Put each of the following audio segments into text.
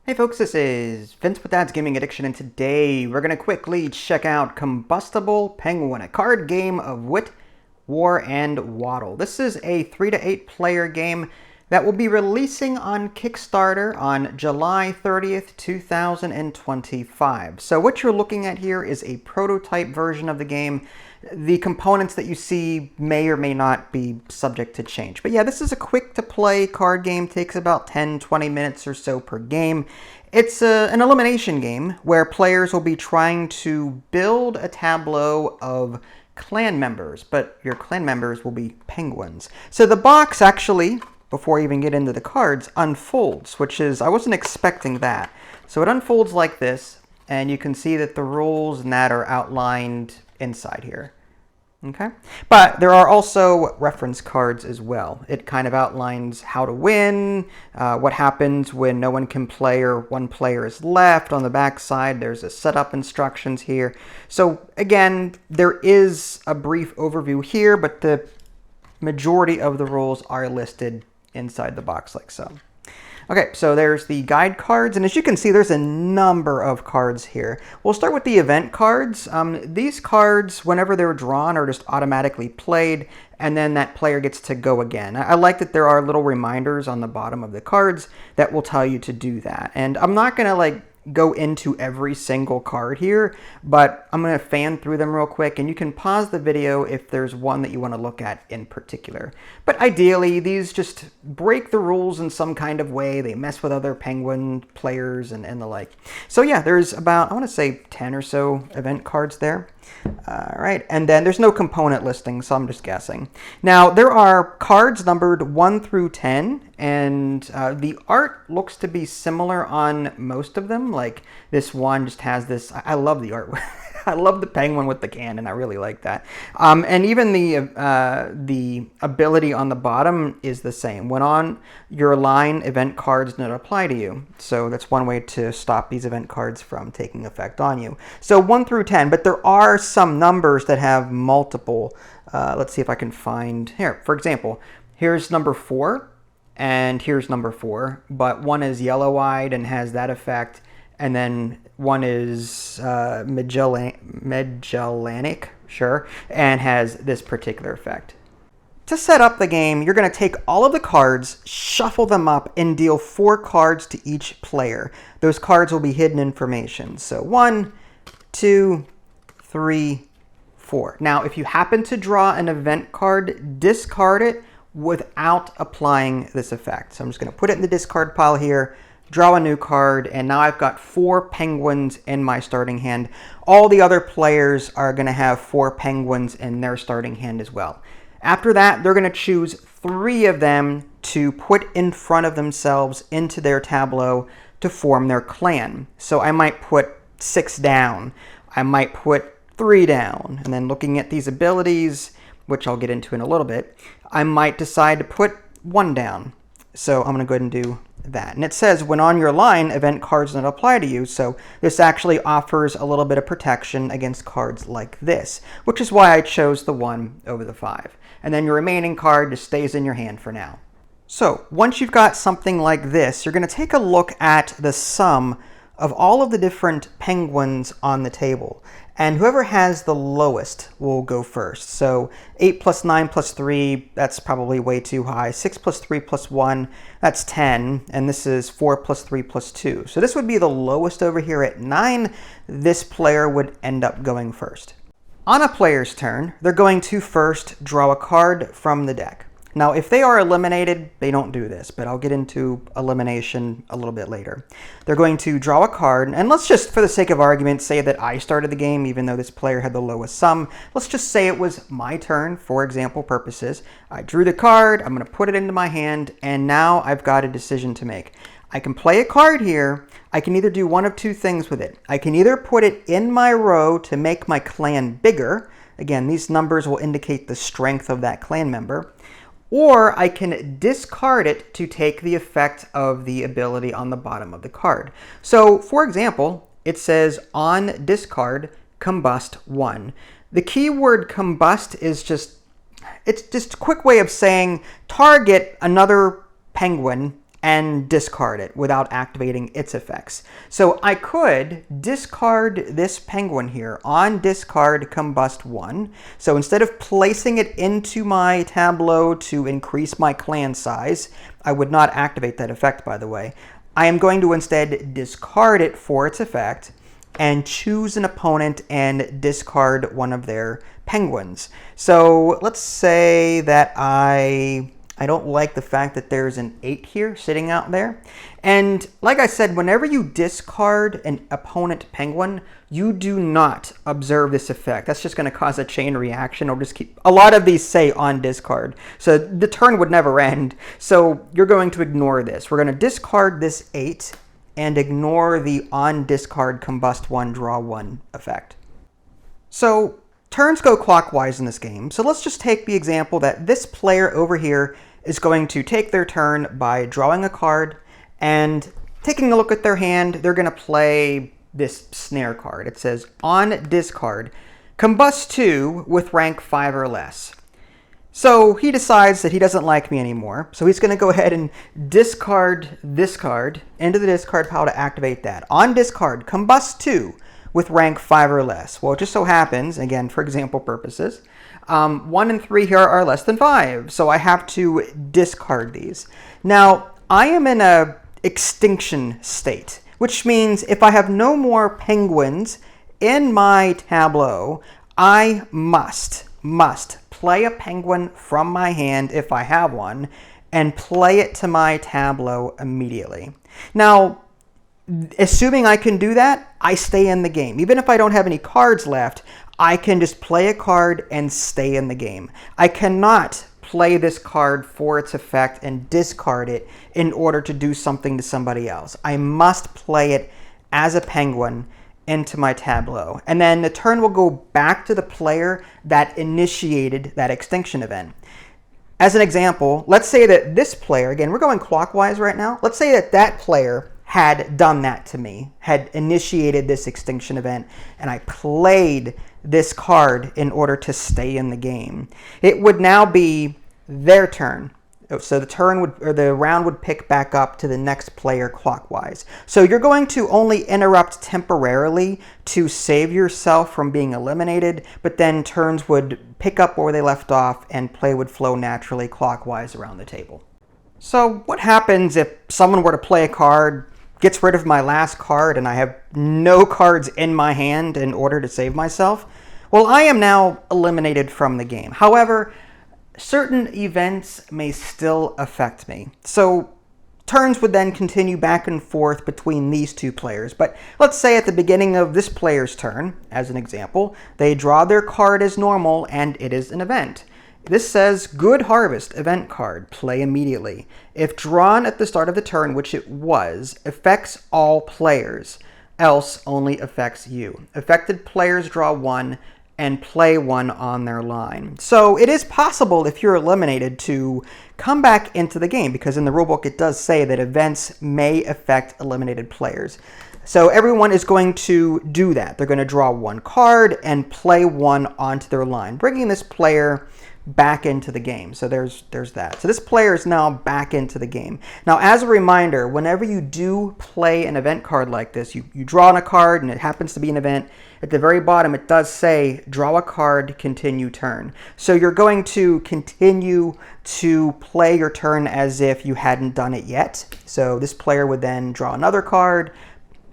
Hey folks, this is Vince with Dad's Gaming Addiction, and today we're going to quickly check out Combustible Penguin, a card game of wit, war, and waddle. This is a 3 to 8 player game that will be releasing on Kickstarter on July 30th, 2025. So what you're looking at here is a prototype version of the game. The components that you see may or may not be subject to change. But yeah, this is a quick to play card game, takes about 10-20 minutes or so per game. It's an elimination game where players will be trying to build a tableau of clan members, but your clan members will be penguins. So the box actually, before I even get into the cards, unfolds, which is, I wasn't expecting that. So it unfolds like this, and you can see that the rules and that are outlined inside here. Okay, but there are also reference cards as well. It kind of outlines how to win, what happens when no one can play or one player is left. On the back side, there's a setup instructions here. So again, there is a brief overview here, but the majority of the rules are listed inside the box like so. Okay, so there's the guide cards, and as you can see, there's a number of cards here. We'll start with the event cards. These cards, whenever they're drawn, are just automatically played, and then that player gets to go again. I like that there are little reminders on the bottom of the cards that will tell you to do that. And I'm not going to go into every single card here, but I'm going to fan through them real quick, and you can pause the video if there's one that you want to look at in particular. But ideally, these just break the rules in some kind of way. They mess with other penguin players and the like. So yeah, there's about, I want to say 10 or so event cards there. All right, and then there's no component listing, so I'm just guessing. Now, there are cards numbered 1 through 10, and the art looks to be similar on most of them. Like this one just has this, I love the art. I love the penguin with the cannon. I really like that. And even the ability on the bottom is the same. When on your line, event cards don't apply to you. So that's one way to stop these event cards from taking effect on you. So 1 through 10, but there are some numbers that have multiple. Let's see if I can find here. For example, here's number 4, and here's number 4, but one is yellow-eyed and has that effect. And then one is Magellanic, sure, and has this particular effect. To set up the game, you're going to take all of the cards, shuffle them up, and deal 4 cards to each player. Those cards will be hidden information. So 1, 2, 3, 4. Now, if you happen to draw an event card, discard it without applying this effect. So I'm just going to put it in the discard pile here, draw a new card, and now I've got 4 penguins in my starting hand. All the other players are going to have 4 penguins in their starting hand as well. After that, they're going to choose 3 of them to put in front of themselves into their tableau to form their clan. So I might put 6 down. I might put 3 down. And then looking at these abilities, which I'll get into in a little bit, I might decide to put 1 down. So I'm going to go ahead and do that. And it says when on your line, event cards don't apply to you. So this actually offers a little bit of protection against cards like this, which is why I chose the 1 over the 5. And then your remaining card just stays in your hand for now. So once you've got something like this, you're going to take a look at the sum of all of the different penguins on the table. And whoever has the lowest will go first. So 8 plus 9 plus 3, that's probably way too high. 6 plus 3 plus 1, that's 10. And this is 4 plus 3 plus 2. So this would be the lowest over here at 9. This player would end up going first. On a player's turn, they're going to first draw a card from the deck. Now, if they are eliminated, they don't do this, but I'll get into elimination a little bit later. They're going to draw a card, and let's just, for the sake of argument, say that I started the game, even though this player had the lowest sum. Let's just say it was my turn, for example purposes. I drew the card, I'm going to put it into my hand, and now I've got a decision to make. I can play a card here. I can either do one of 2 things with it. I can either put it in my row to make my clan bigger. Again, these numbers will indicate the strength of that clan member. Or I can discard it to take the effect of the ability on the bottom of the card. So, for example, it says on discard, combust 1. The keyword combust is it's just a quick way of saying target another penguin and discard it without activating its effects. So I could discard this penguin here on discard combust 1. So instead of placing it into my tableau to increase my clan size, I would not activate that effect, by the way. I am going to instead discard it for its effect and choose an opponent and discard one of their penguins. So let's say that I don't like the fact that there's an 8 here sitting out there. And like I said, whenever you discard an opponent penguin, you do not observe this effect. That's just going to cause a chain reaction, or just keep... A lot of these say on discard, so the turn would never end. So you're going to ignore this. We're going to discard this 8 and ignore the on discard combust 1 draw 1 effect. So turns go clockwise in this game. So let's just take the example that this player over here is going to take their turn by drawing a card and taking a look at their hand. They're going to play this snare card. It says on discard, combust 2 with rank 5 or less. So he decides that he doesn't like me anymore. So he's going to go ahead and discard this card into the discard pile to activate that. On discard, combust 2 with rank 5 or less. Well, it just so happens, again, for example purposes, 1 and 3 here are less than 5. So I have to discard these. Now, I am in a extinction state, which means if I have no more penguins in my tableau, I must play a penguin from my hand if I have one and play it to my tableau immediately. Now, assuming I can do that, I stay in the game. Even if I don't have any cards left, I can just play a card and stay in the game. I cannot play this card for its effect and discard it in order to do something to somebody else. I must play it as a penguin into my tableau. And then the turn will go back to the player that initiated that extinction event. As an example, let's say that this player, again, we're going clockwise right now. Let's say that that player had done that to me, had initiated this extinction event, and I played this card in order to stay in the game. It would now be their turn. So the round would pick back up to the next player clockwise. So you're going to only interrupt temporarily to save yourself from being eliminated, but then turns would pick up where they left off and play would flow naturally clockwise around the table. So what happens if someone were to play a card, gets rid of my last card, and I have no cards in my hand in order to save myself? Well, I am now eliminated from the game. However, certain events may still affect me. So turns would then continue back and forth between these two players. But let's say at the beginning of this player's turn, as an example, they draw their card as normal and it is an event. This says, Good Harvest event card, play immediately. If drawn at the start of the turn, which it was, affects all players, else only affects you. Affected players draw 1 and play 1 on their line. So it is possible if you're eliminated to come back into the game, because in the rulebook it does say that events may affect eliminated players. So everyone is going to do that. They're going to draw 1 card and play 1 onto their line, bringing this player back into the game. So there's that. So this player is now back into the game. Now, as a reminder, whenever you do play an event card like this, you draw on a card and it happens to be an event, at the very bottom it does say, draw a card, continue turn. So you're going to continue to play your turn as if you hadn't done it yet. So this player would then draw another card,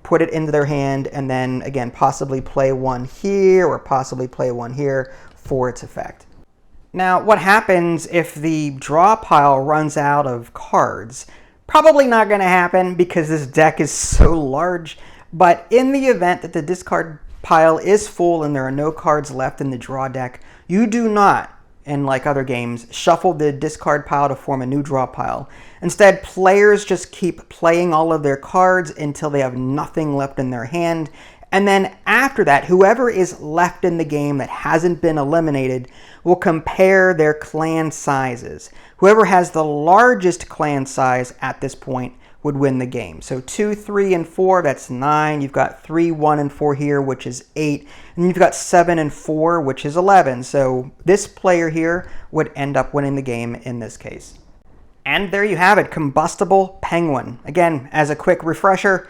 put it into their hand, and then again possibly play 1 here or possibly play 1 here for its effect. Now, what happens if the draw pile runs out of cards? Probably not going to happen because this deck is so large, but in the event that the discard pile is full and there are no cards left in the draw deck, you do not, and like other games, shuffle the discard pile to form a new draw pile. Instead, players just keep playing all of their cards until they have nothing left in their hand, and then after that, whoever is left in the game that hasn't been eliminated will compare their clan sizes. Whoever has the largest clan size at this point would win the game. So 2, 3, and 4, that's 9. You've got 3, 1, and 4 here, which is 8. And you've got 7 and 4, which is 11. So this player here would end up winning the game in this case. And there you have it, Combustible Penguin. Again, as a quick refresher,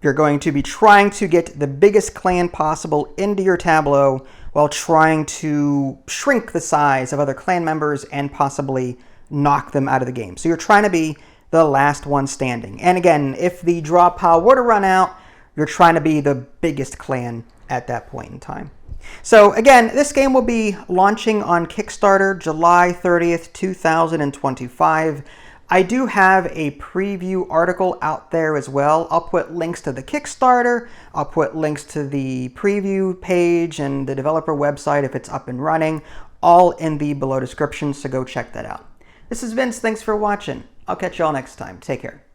you're going to be trying to get the biggest clan possible into your tableau while trying to shrink the size of other clan members and possibly knock them out of the game. So you're trying to be the last one standing. And again, if the draw pile were to run out, you're trying to be the biggest clan at that point in time. So again, this game will be launching on Kickstarter July 30th, 2025. I do have a preview article out there as well. I'll put links to the Kickstarter, I'll put links to the preview page and the developer website if it's up and running, all in the below description, so go check that out. This is Vince, thanks for watching. I'll catch you all next time. Take care.